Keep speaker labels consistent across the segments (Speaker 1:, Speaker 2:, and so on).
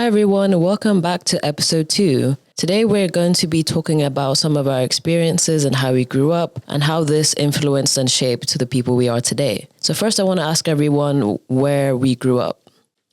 Speaker 1: everyone, welcome back to Episode 2. Today we're going to be talking about some of our experiences and how we grew up and how this influenced and shaped to the people we are today. So first I want to ask everyone where we grew up.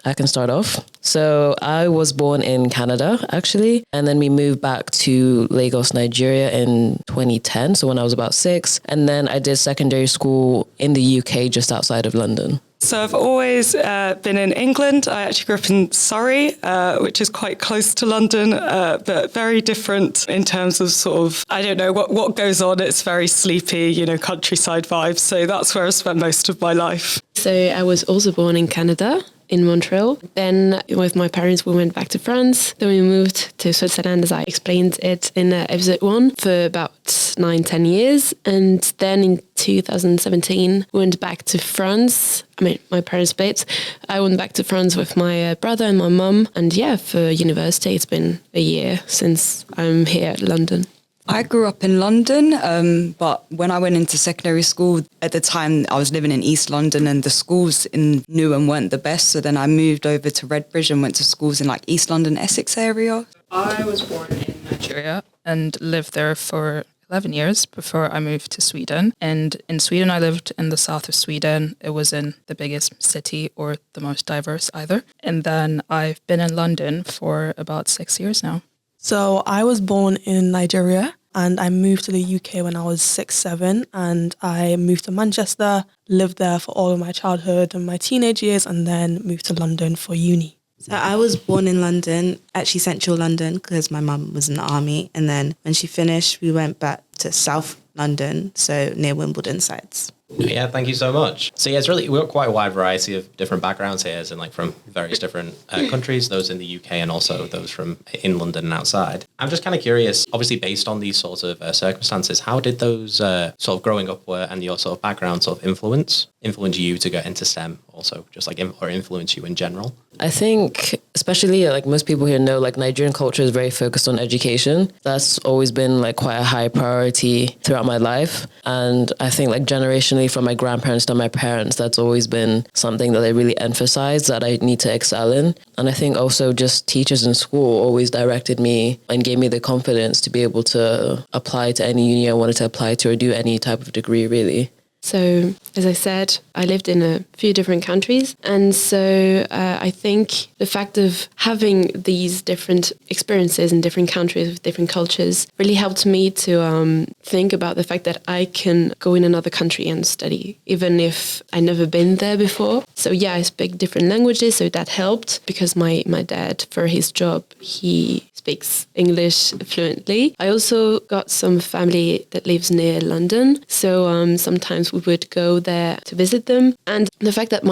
Speaker 1: I can start off. So I was born in Canada, actually, and then we moved back to Lagos, Nigeria in 2010, so when I was about 6. And then I did secondary school in the UK just outside of London.
Speaker 2: So I've always been in England. I actually grew up in Surrey, which is quite close to London, but very different in terms of sort of, I don't know, what goes on. It's very sleepy, countryside vibes. So that's where I spent most of my life.
Speaker 3: So I was also born in Canada, in Montreal. Then with my parents, we went back to France. Then we moved to Switzerland, as I explained it in Episode 1, for about 9-10 years. And then in 2017, we went back to France. My parents split. I went back to France with my brother and my mum. And for university, it's been a year since I'm here at London.
Speaker 4: I grew up in London, but when I went into secondary school, at the time I was living in East London and the schools in Newham weren't the best. So then I moved over to Redbridge and went to schools in East London, Essex area.
Speaker 5: I was born in Nigeria and lived there for 11 years before I moved to Sweden. And in Sweden, I lived in the south of Sweden. It was in the biggest city or the most diverse either. And then I've been in London for about 6 years now.
Speaker 6: So I was born in Nigeria and I moved to the UK when I was 6-7, and I moved to Manchester, lived there for all of my childhood and my teenage years, and then moved to London for uni.
Speaker 7: So I was born in London, actually central London, because my mum was in the army. And then when she finished, we went back to South London, so near Wimbledon sides.
Speaker 8: Yeah, thank you so much. So yeah, we've got quite a wide variety of different backgrounds here, as in from various different countries, those in the UK and also those from in London and outside. I'm just kind of curious, obviously based on these sorts of circumstances, how did those sort of growing up and your sort of background sort of influence you to get into STEM also, just or influence you in general?
Speaker 1: I think, especially most people here know, Nigerian culture is very focused on education. That's always been quite a high priority throughout my life. And I think generationally from my grandparents to my parents, that's always been something that they really emphasize that I need to excel in. And I think also just teachers in school always directed me and gave me the confidence to be able to apply to any uni I wanted to apply to or do any type of degree, really.
Speaker 3: So, as I said, I lived in a few different countries. And so I think the fact of having these different experiences in different countries with different cultures really helped me to think about the fact that I can go in another country and study, even if I've never been there before. So I speak different languages, so that helped because my dad, for his job, he speaks English fluently. I also got some family that lives near London. So sometimes we would go there to visit them. And the fact that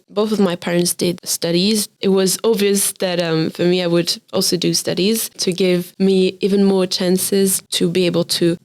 Speaker 3: both of my parents did studies, it was obvious that for me, I would also do studies to give me even more chances to be able to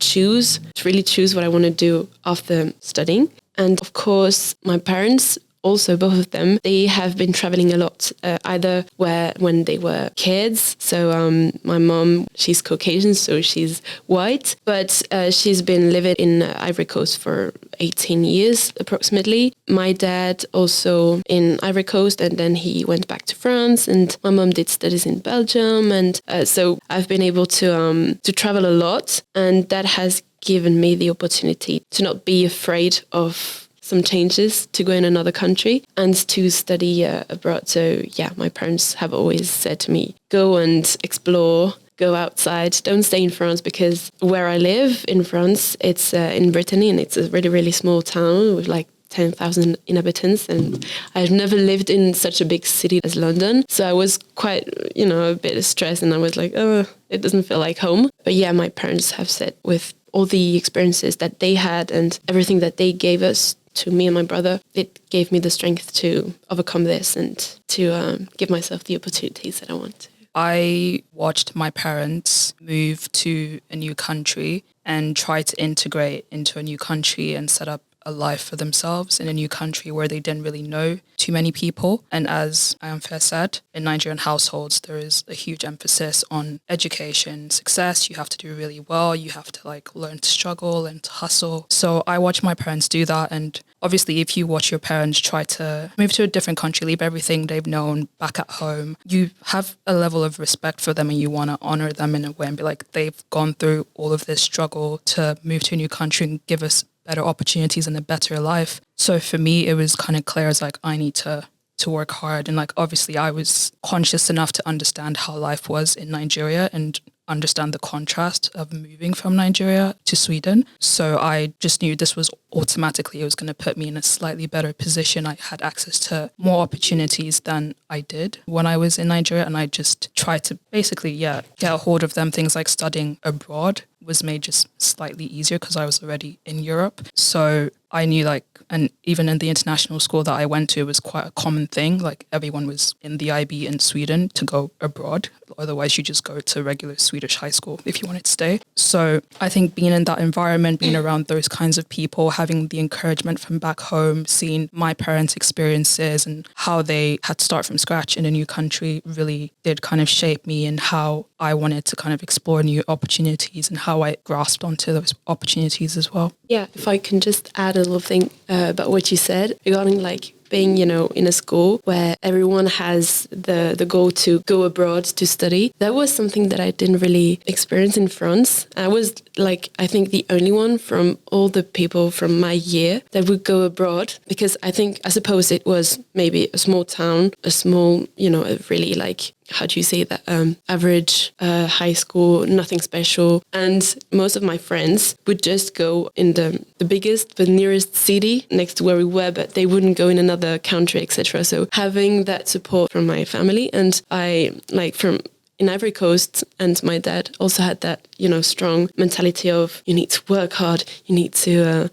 Speaker 3: really choose what I want to do after studying. And of course, my parents, also, both of them, they have been traveling a lot, either when they were kids. So my mom, she's Caucasian, so she's white, but she's been living in Ivory Coast for 18 years approximately. My dad also in Ivory Coast, and then he went back to France, and my mom did studies in Belgium. And so I've been able to travel a lot, and that has given me the opportunity to not be afraid of some changes, to go in another country and to study abroad. So my parents have always said to me, go and explore, go outside, don't stay in France, because where I live in France, it's in Brittany, and it's a really, really small town with 10,000 inhabitants, and I've never lived in such a big city as London. So I was quite, a bit stressed, and I was like, oh, it doesn't feel like home. But my parents have said with all the experiences that they had and everything that they gave us, to me and my brother, it gave me the strength to overcome this and to give myself the opportunities that I want to.
Speaker 5: I watched my parents move to a new country and try to integrate into a new country and set up a life for themselves in a new country where they didn't really know too many people. And as Ayanfe said, in Nigerian households, there is a huge emphasis on education, success. You have to do really well. You have to like learn to struggle and to hustle. So I watched my parents do that. And obviously, if you watch your parents try to move to a different country, leave everything they've known back at home, you have a level of respect for them and you want to honor them in a way and be like, they've gone through all of this struggle to move to a new country and give us better opportunities and a better life. So for me, it was kind of clear as like, I need to work hard. And like, obviously I was conscious enough to understand how life was in Nigeria and understand the contrast of moving from Nigeria to Sweden. So I just knew this was automatically, it was going to put me in a slightly better position. I had access to more opportunities than I did when I was in Nigeria. And I just tried to basically, get a hold of them. Things like studying abroad was made just slightly easier because I was already in Europe. So I knew like, and even in the international school that I went to, it was quite a common thing. Like everyone was in the IB in Sweden to go abroad. Otherwise, you just go to regular Swedish high school if you wanted to stay. So I think being in that environment, being around those kinds of people, having the encouragement from back home, seeing my parents' experiences and how they had to start from scratch in a new country really did kind of shape me in how I wanted to kind of explore new opportunities and how I grasped onto those opportunities as well.
Speaker 3: Yeah, if I can just add a little thing about what you said regarding like being, in a school where everyone has the goal to go abroad to study. That was something that I didn't really experience in France. I was like, I think the only one from all the people from my year that would go abroad, because I suppose it was maybe a small town, a small, a really like, how do you say that, average high school, nothing special. And most of my friends would just go in the biggest, the nearest city next to where we were, but they wouldn't go in another country, etc. So having that support from my family, and I like from in Ivory Coast, and my dad also had that, strong mentality of you need to work hard, you need to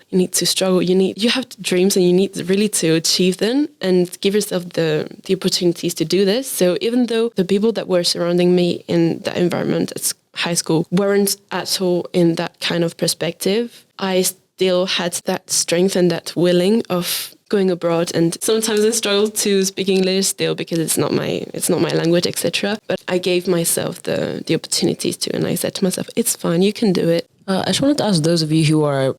Speaker 3: struggle, you have dreams and you need really to achieve them and give yourself the opportunities to do this. So even though the people that were surrounding me in that environment at high school weren't at all in that kind of perspective, I still had that strength and that willing of going abroad. And sometimes I struggle to speak English still because it's not my language, etc. But I gave myself the opportunities to, and I said to myself, it's fine, you can do it.
Speaker 1: I just wanted to ask those of you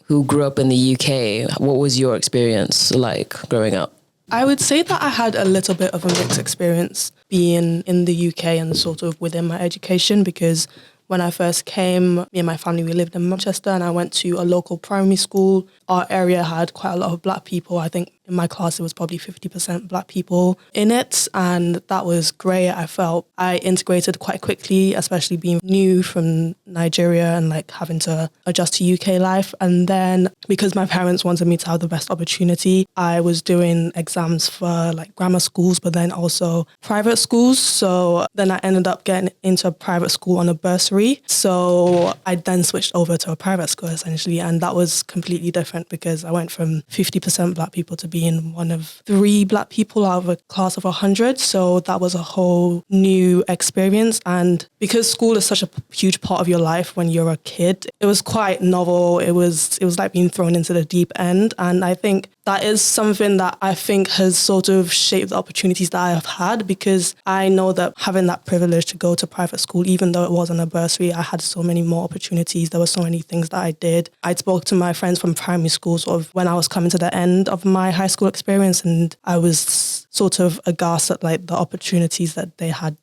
Speaker 1: who grew up in the UK, what was your experience like growing up?
Speaker 6: I would say that I had a little bit of a mixed experience being in the UK and sort of within my education, because when I first came, me and my family, we lived in Manchester, and I went to a local primary school. Our area had quite a lot of black people. I think in my class, it was probably 50% black people in it. And that was great. I felt I integrated quite quickly, especially being new from Nigeria and like having to adjust to UK life. And then because my parents wanted me to have the best opportunity, I was doing exams for like grammar schools, but then also private schools. So then I ended up getting into a private school on a bursary. So I then switched over to a private school essentially. And that was completely different because I went from 50% black people to being one of 3 black people out of a class of 100. So that was a whole new experience. And because school is such a huge part of your life when you're a kid, it was quite novel. It was like being thrown into the deep end. And I think that is something that I think has sort of shaped the opportunities that I have had, because I know that having that privilege to go to private school, even though it wasn't a bursary, I had so many more opportunities. There were so many things that I did. I spoke to my friends from primary school sort of when I was coming to the end of my high school experience, and I was sort of aghast at like the opportunities that they had,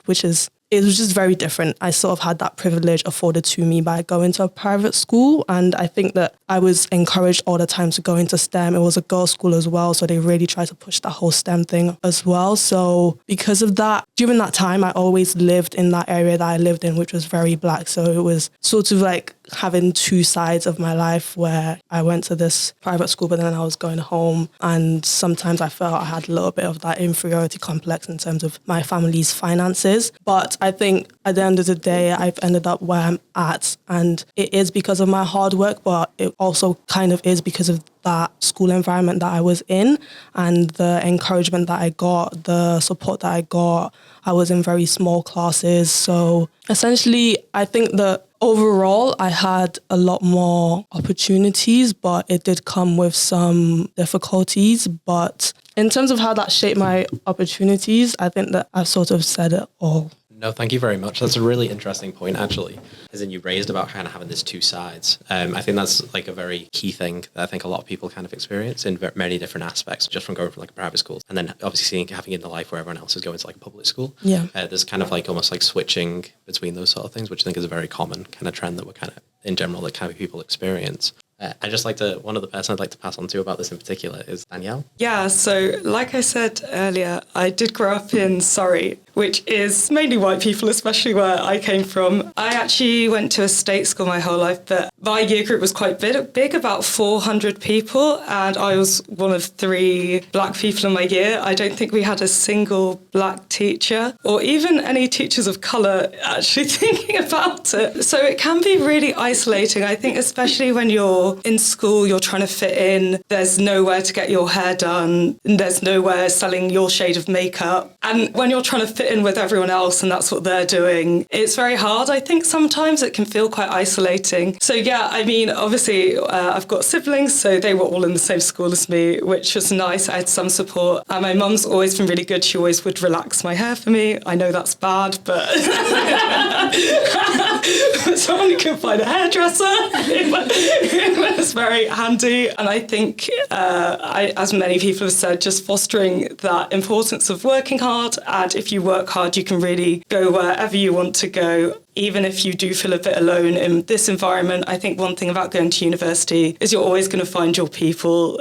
Speaker 6: it was just very different. I sort of had that privilege afforded to me by going to a private school. And I think that I was encouraged all the time to go into STEM. It was a girls' school as well. So they really tried to push that whole STEM thing as well. So because of that, during that time, I always lived in that area that I lived in, which was very black. So it was sort of like having 2 sides of my life where I went to this private school, but then I was going home. And sometimes I felt I had a little bit of that inferiority complex in terms of my family's finances. But I think at the end of the day, I've ended up where I'm at. And it is because of my hard work, but it also kind of is because of that school environment that I was in and the encouragement that I got, the support that I got. I was in very small classes. So essentially, I think the overall, I had a lot more opportunities, but it did come with some difficulties. But in terms of how that shaped my opportunities, I think that I've sort of said it all.
Speaker 8: No, thank you very much. That's a really interesting point, actually. As in, you raised about kind of having this two sides. I think that's like a very key thing that I think a lot of people kind of experience in many different aspects, just from going from like a private school and then obviously having it in the life where everyone else is going to like a public school.
Speaker 6: Yeah.
Speaker 8: There's kind of like almost like switching between those sort of things, which I think is a very common kind of trend that we're kind of in general that kind of people experience. I just like to, one of the person I'd like to pass on to about this in particular is Danielle.
Speaker 2: Yeah, so like I said earlier, I did grow up in Surrey, which is mainly white people, especially where I came from. I actually went to a state school my whole life, but my year group was quite big, about 400 people, and I was one of 3 black people in my year. I don't think we had a single black teacher, or even any teachers of colour actually thinking about it. So it can be really isolating, I think, especially when you're in school, you're trying to fit in, there's nowhere to get your hair done, and there's nowhere selling your shade of makeup. And when you're trying to fit in with everyone else and that's what they're doing, it's very hard. I think sometimes it can feel quite isolating. So yeah, I mean, obviously I've got siblings, so they were all in the same school as me, which was nice. I had some support. And my mum's always been really good. She always would relax my hair for me. I know that's bad, but someone who can find a hairdresser, it was very handy. And I think, as many people have said, just fostering that importance of working hard. And if you work hard, you can really go wherever you want to go. Even if you do feel a bit alone in this environment, I think one thing about going to university is you're always going to find your people.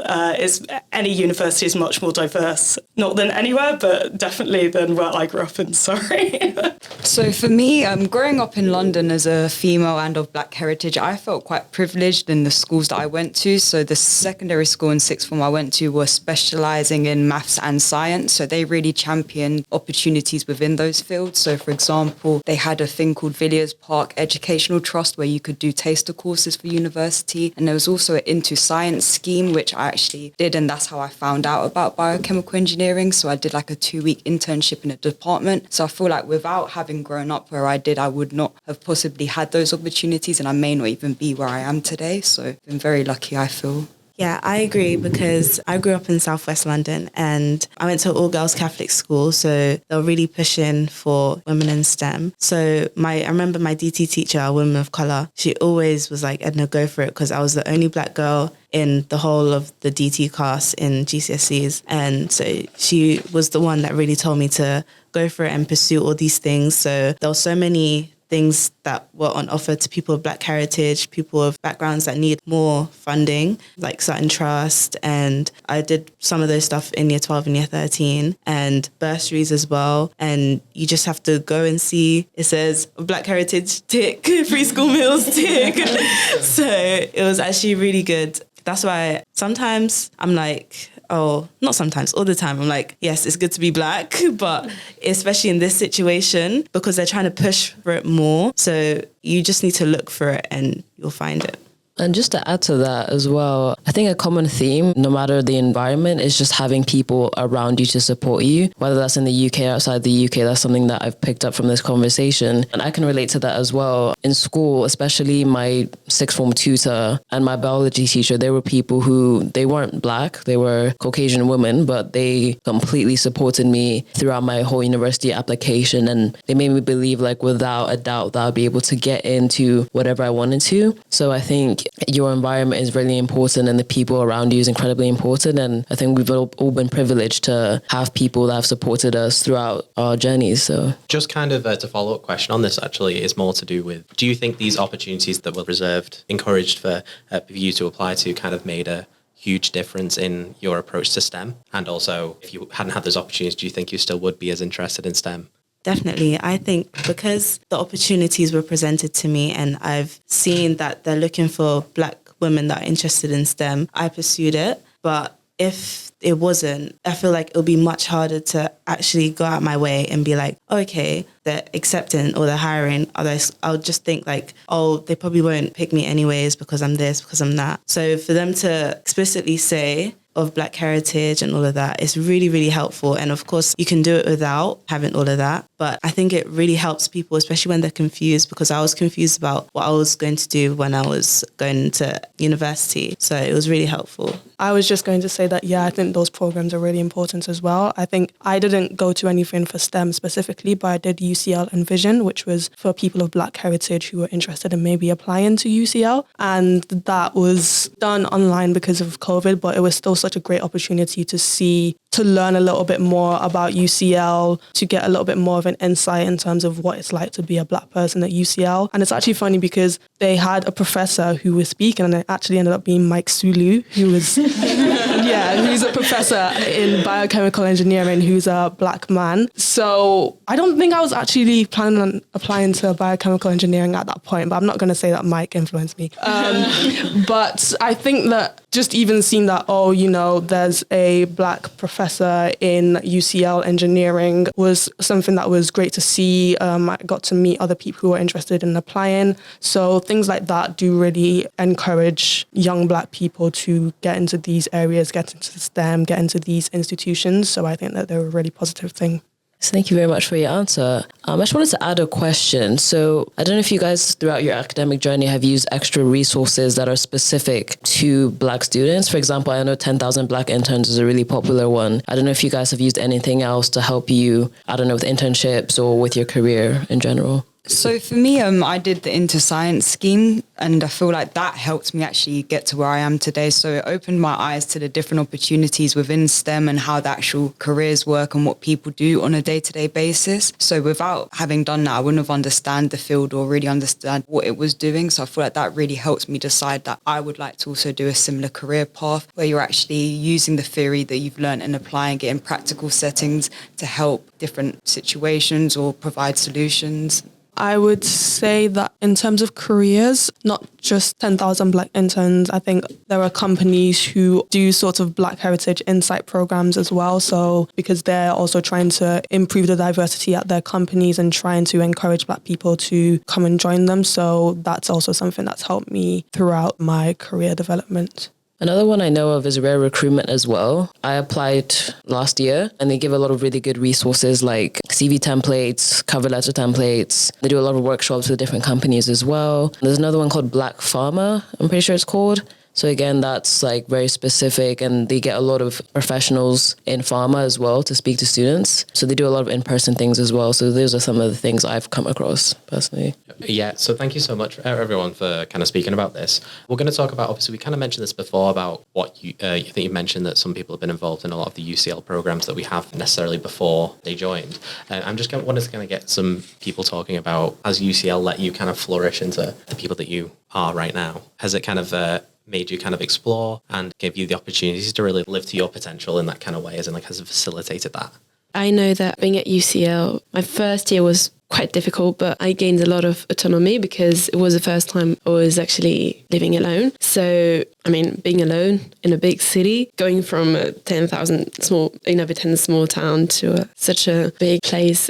Speaker 2: Any university is much more diverse, not than anywhere, but definitely than where I grew up in, sorry.
Speaker 4: So for me, growing up in London as a female and of black heritage, I felt quite privileged in the schools that I went to. So the secondary school and sixth form I went to were specialising in maths and science. So they really championed opportunities within those fields. So for example, they had a thing called Villiers Park Educational Trust where you could do taster courses for university. And there was also an Into Science scheme, which I actually did. And that's how I found out about biochemical engineering. So I did like a 2-week internship in a department. So I feel like without having grown up where I did, I would not have possibly had those opportunities. And I may not even be where I am today. So I've been very lucky, I feel.
Speaker 7: Yeah, I agree because I grew up in Southwest London and I went to an all-girls Catholic school, so they were really pushing for women in STEM. So I remember my DT teacher, a woman of colour, she always was like, Edna, go for it, because I was the only black girl in the whole of the DT class in GCSEs. And so she was the one that really told me to go for it and pursue all these things. So there were so many things that were on offer to people of black heritage, people of backgrounds that need more funding, like Sutton Trust. And I did some of those stuff in year 12 and year 13 and bursaries as well. And you just have to go and see, it says black heritage, tick, free school meals, tick. So it was actually really good. That's why sometimes I'm like, oh, not sometimes, all the time. I'm like, yes, it's good to be black, but especially in this situation, because they're trying to push for it more. So you just need to look for it and you'll find it.
Speaker 1: And just to add to that as well, I think a common theme, no matter the environment, is just having people around you to support you, whether that's in the UK or outside the UK. That's something that I've picked up from this conversation. And I can relate to that as well. In school, especially my sixth form tutor and my biology teacher, they were people who, they weren't black, they were Caucasian women, but they completely supported me throughout my whole university application. And they made me believe, like, without a doubt that I'll be able to get into whatever I wanted to. So I think your environment is really important and the people around you is incredibly important. And I think we've all been privileged to have people that have supported us throughout our journeys. So
Speaker 8: just kind of to follow up question on this actually is more to do with, do you think these opportunities that were reserved, encouraged for you to apply to kind of made a huge difference in your approach to STEM? And also, if you hadn't had those opportunities, do you think you still would be as interested in STEM?
Speaker 7: Definitely. I think because the opportunities were presented to me and I've seen that they're looking for black women that are interested in STEM, I pursued it. But if it wasn't, I feel like it'll be much harder to actually go out my way and be like, oh, okay, they're accepting or they're hiring others. I'll just think like, oh, they probably won't pick me anyways because I'm this, because I'm that. So for them to explicitly say, of Black heritage and all of that. It's really, really helpful. And of course, you can do it without having all of that. But I think it really helps people, especially when they're confused, because I was confused about what I was going to do when I was going to university. So it was really helpful.
Speaker 6: I was just going to say that, yeah, I think those programs are really important as well. I think I didn't go to anything for STEM specifically, but I did UCL Envision, which was for people of Black heritage who were interested in maybe applying to UCL. And that was done online because of COVID, but it was still such a great opportunity to learn a little bit more about UCL, to get a little bit more of an insight in terms of what it's like to be a Black person at UCL. And it's actually funny because they had a professor who was speaking, and it actually ended up being Mike Sulu, who was, who's a professor in biochemical engineering, who's a Black man. So I don't think I was actually planning on applying to biochemical engineering at that point, but I'm not going to say that Mike influenced me. But I think that just even seeing that, there's a Black professor in UCL engineering was something that was great to see. I got to meet other people who were interested in applying. So things like that do really encourage young Black people to get into these areas, get into STEM, get into these institutions. So I think that they're a really positive thing.
Speaker 1: So thank you very much for your answer. I just wanted to add a question. So I don't know if you guys throughout your academic journey have used extra resources that are specific to Black students. For example, I know 10,000 Black interns is a really popular one. I don't know if you guys have used anything else to help you, with internships or with your career in general.
Speaker 4: So for me, I did the InterScience scheme, and I feel like that helped me actually get to where I am today. So it opened my eyes to the different opportunities within STEM and how the actual careers work and what people do on a day-to-day basis. So without having done that, I wouldn't have understood the field or really understand what it was doing. So I feel like that really helped me decide that I would like to also do a similar career path where you're actually using the theory that you've learned and applying it in practical settings to help different situations or provide solutions.
Speaker 6: I would say that in terms of careers, not just 10,000 Black interns, I think there are companies who do sort of Black Heritage Insight programs as well. So because they're also trying to improve the diversity at their companies and trying to encourage Black people to come and join them. So that's also something that's helped me throughout my career development.
Speaker 1: Another one I know of is Rare Recruitment as well. I applied last year and they give a lot of really good resources like CV templates, cover letter templates. They do a lot of workshops with different companies as well. There's another one called Black Pharma, I'm pretty sure it's called. So again, that's like very specific and they get a lot of professionals in pharma as well to speak to students. So they do a lot of in-person things as well. So those are some of the things I've come across personally.
Speaker 8: Yeah, so thank you so much everyone for kind of speaking about this. We're going to talk about, obviously we kind of mentioned this before about what you think you mentioned that some people have been involved in a lot of the UCL programs that we have necessarily before they joined. I'm just wanted to kind of get some people talking about, has UCL let you kind of flourish into the people that you are right now? Has it kind of made you kind of explore and give you the opportunities to really live to your potential in that kind of way, as in like has it facilitated that?
Speaker 3: I know that being at UCL, my first year was quite difficult, but I gained a lot of autonomy because it was the first time I was actually living alone. So, being alone in a big city, going from a 10,000 small inhabitants small town to such a big place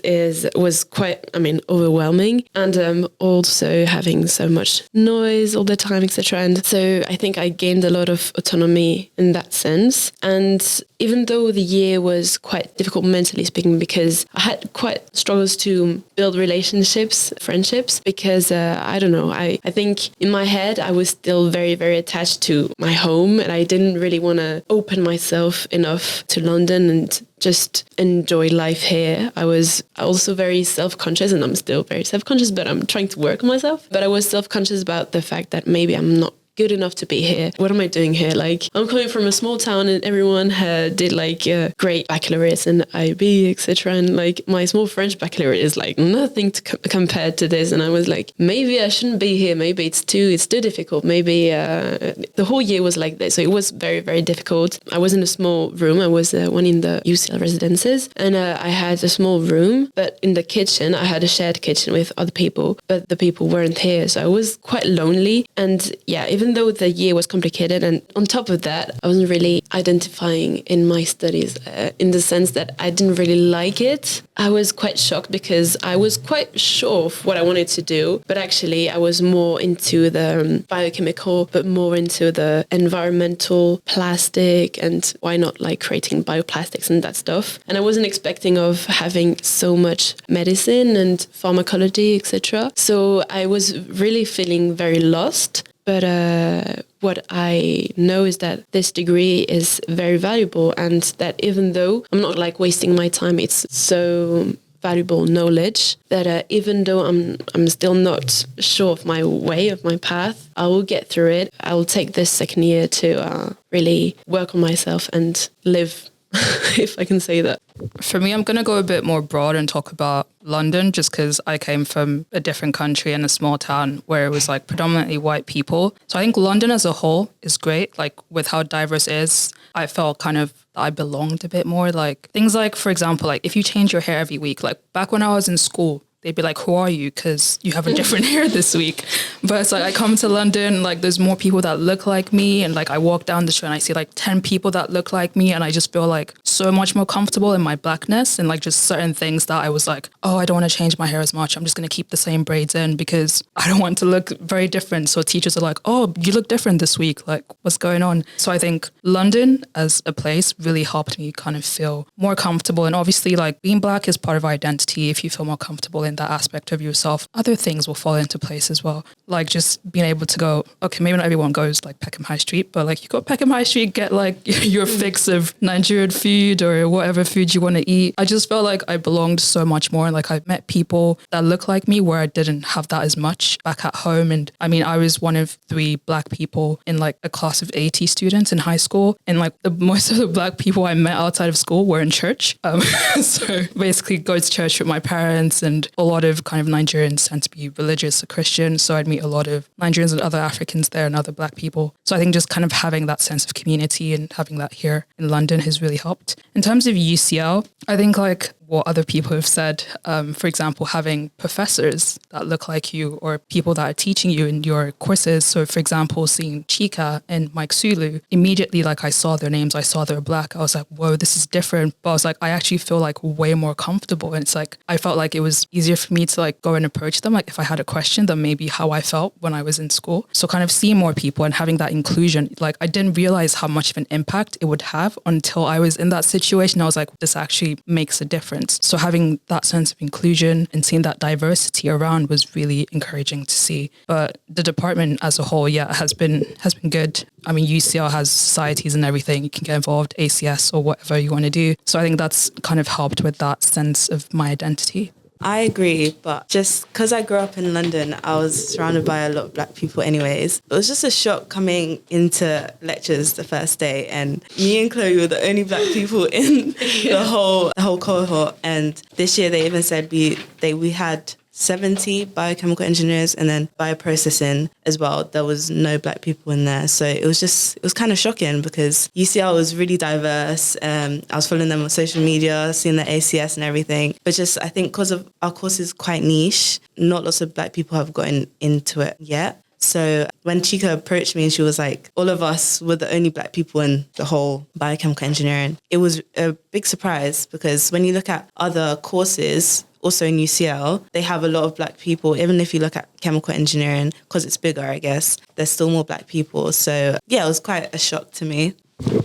Speaker 3: was quite, overwhelming. And also having so much noise all the time, etc. And so I think I gained a lot of autonomy in that sense. And even though the year was quite difficult mentally speaking, because I had quite struggles to build relationships, friendships, because I think in my head I was still very, very attached to my home and I didn't really want to open myself enough to London and just enjoy life here. I was also very self-conscious, and I'm still very self-conscious, but I'm trying to work on myself. But I was self-conscious about the fact that maybe I'm not good enough to be here. What am I doing here? Like, I'm coming from a small town and everyone did like great baccalaureates and IB, etc. And like my small French baccalaureate is like nothing to compared to this. And I was like, maybe I shouldn't be here. Maybe it's too difficult. Maybe the whole year was like this. So it was very, very difficult. I was in a small room. I was one in the UCL residences, and I had a small room, but in the kitchen, I had a shared kitchen with other people, but the people weren't here. So I was quite lonely. And yeah, even even though the year was complicated, and on top of that, I wasn't really identifying in my studies in the sense that I didn't really like it. I was quite shocked because I was quite sure of what I wanted to do, but actually I was more into the biochemical, but more into the environmental plastic and why not like creating bioplastics and that stuff. And I wasn't expecting of having so much medicine and pharmacology, etc. So I was really feeling very lost. But what I know is that this degree is very valuable, and that even though I'm not like wasting my time, it's so valuable knowledge that even though I'm still not sure of my way, of my path, I will get through it. I will take this second year to really work on myself and live, if I can say that.
Speaker 5: For me, I'm going to go a bit more broad and talk about London, just because I came from a different country in a small town where it was like predominantly white people. So I think London as a whole is great, like with how diverse it is. I felt kind of I belonged a bit more. Like things like, for example, like if you change your hair every week, like back when I was in school, they'd be like, who are you? Because you have a different hair this week. But it's like I come to London, like there's more people that look like me. And like I walk down the street and I see like 10 people that look like me. And I just feel like so much more comfortable in my blackness and like just certain things that I was like, oh, I don't want to change my hair as much. I'm just going to keep the same braids in because I don't want to look very different. So teachers are like, oh, you look different this week. Like what's going on? So I think London as a place really helped me kind of feel more comfortable. And obviously like being black is part of our identity. If you feel more comfortable in that aspect of yourself, other things will fall into place as well. Like just being able to go, okay, maybe not everyone goes like Peckham High Street, but like you go Peckham High Street, get like your fix of Nigerian food or whatever food you want to eat. I just felt like I belonged so much more. Like I met people that look like me where I didn't have that as much back at home. And I mean, I was one of 3 black people in like a class of 80 students in high school. And like most of the black people I met outside of school were in church. So basically go to church with my parents, and a lot of kind of Nigerians tend to be religious or Christian. So I'd meet a lot of Nigerians and other Africans there and other black people. So I think just kind of having that sense of community and having that here in London has really helped. In terms of UCL, I think like what other people have said, for example, having professors that look like you or people that are teaching you in your courses. So for example, seeing Chika and Mike Sulu, immediately like I saw their names, I saw they're black. I was like, whoa, this is different. But I was like, I actually feel like way more comfortable. And it's like, I felt like it was easier for me to like go and approach them. Like if I had a question, than maybe how I felt when I was in school. So kind of seeing more people and having that inclusion, like I didn't realize how much of an impact it would have until I was in that situation. I was like, this actually makes a difference. So having that sense of inclusion and seeing that diversity around was really encouraging to see. But the department as a whole, yeah, has been good. I mean, UCL has societies and everything. You can get involved, ACS or whatever you want to do. So I think that's kind of helped with that sense of my identity.
Speaker 7: I agree, but just because I grew up in London, I was surrounded by a lot of black people anyways. It was just a shock coming into lectures the first day, and me and Chloe were the only black people in the whole cohort. And this year they even said we had 70 biochemical engineers and then bioprocessing as well. There was no black people in there. So it was kind of shocking because UCL was really diverse. I was following them on social media, seeing the ACS and everything. But just, I think because of our course is quite niche, not lots of black people have gotten into it yet. So when Chika approached me and she was like, all of us were the only black people in the whole biochemical engineering, it was a big surprise because when you look at other courses, also in UCL, they have a lot of black people. Even if you look at chemical engineering, because it's bigger, I guess, there's still more black people. So yeah, it was quite a shock to me.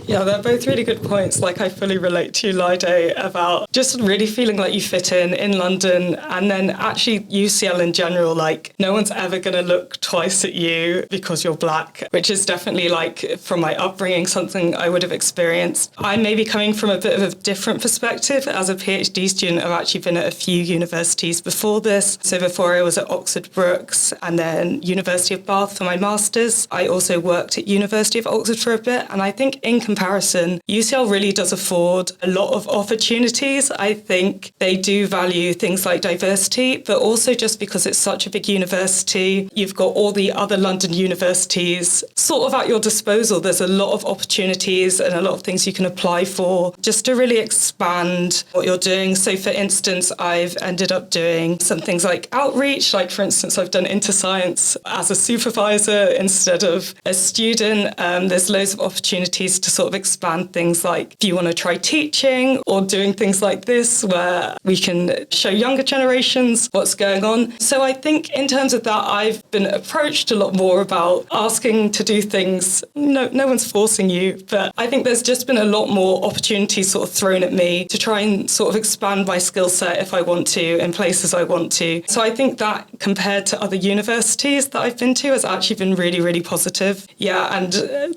Speaker 2: Yeah, they're both really good points. Like, I fully relate to you, Lide, about just really feeling like you fit in London, and then actually UCL in general, like, no one's ever going to look twice at you because you're black, which is definitely, like, from my upbringing, something I would have experienced. I'm maybe coming from a bit of a different perspective. As a PhD student, I've actually been at a few universities before this. So before I was at Oxford Brookes and then University of Bath for my master's. I also worked at University of Oxford for a bit, and I think in comparison, UCL really does afford a lot of opportunities. I think they do value things like diversity, but also just because it's such a big university, you've got all the other London universities sort of at your disposal. There's a lot of opportunities and a lot of things you can apply for just to really expand what you're doing. So for instance, I've ended up doing some things like outreach, like for instance, I've done InterScience as a supervisor instead of a student. There's loads of opportunities to sort of expand things like if you want to try teaching or doing things like this where we can show younger generations what's going on. So I think in terms of that, I've been approached a lot more about asking to do things. No one's forcing you, but I think there's just been a lot more opportunities sort of thrown at me to try and sort of expand my skill set if I want to in places I want to. So I think that compared to other universities that I've been to has actually been really, really positive. Yeah, and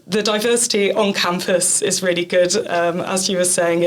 Speaker 2: the diversity on campus is really good. As you were saying,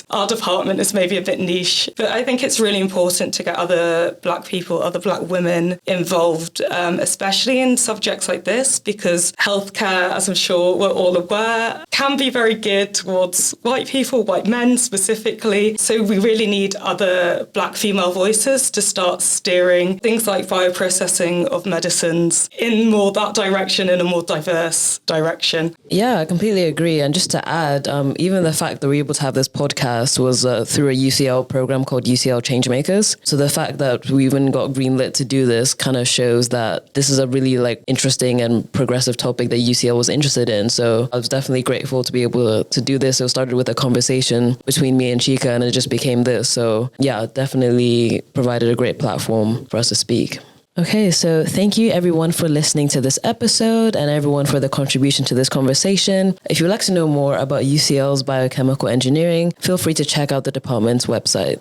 Speaker 2: our department is maybe a bit niche, but I think it's really important to get other Black people, other Black women involved, especially in subjects like this, because healthcare, as I'm sure we're all aware, can be very geared towards white people, white men specifically. So we really need other Black female voices to start steering things like bioprocessing of medicines in more that direction, in a more diverse direction.
Speaker 1: Yeah, I completely agree. And just to add, even the fact that we're able to have this podcast was through a UCL program called UCL Changemakers. So the fact that we even got greenlit to do this kind of shows that this is a really interesting and progressive topic that UCL was interested in. So I was definitely grateful to be able to do this. It started with a conversation between me and Chika, and it just became this. So yeah, definitely provided a great platform for us to speak. Okay, so thank you everyone for listening to this episode and everyone for the contribution to this conversation. If you'd like to know more about UCL's biochemical engineering, feel free to check out the department's website.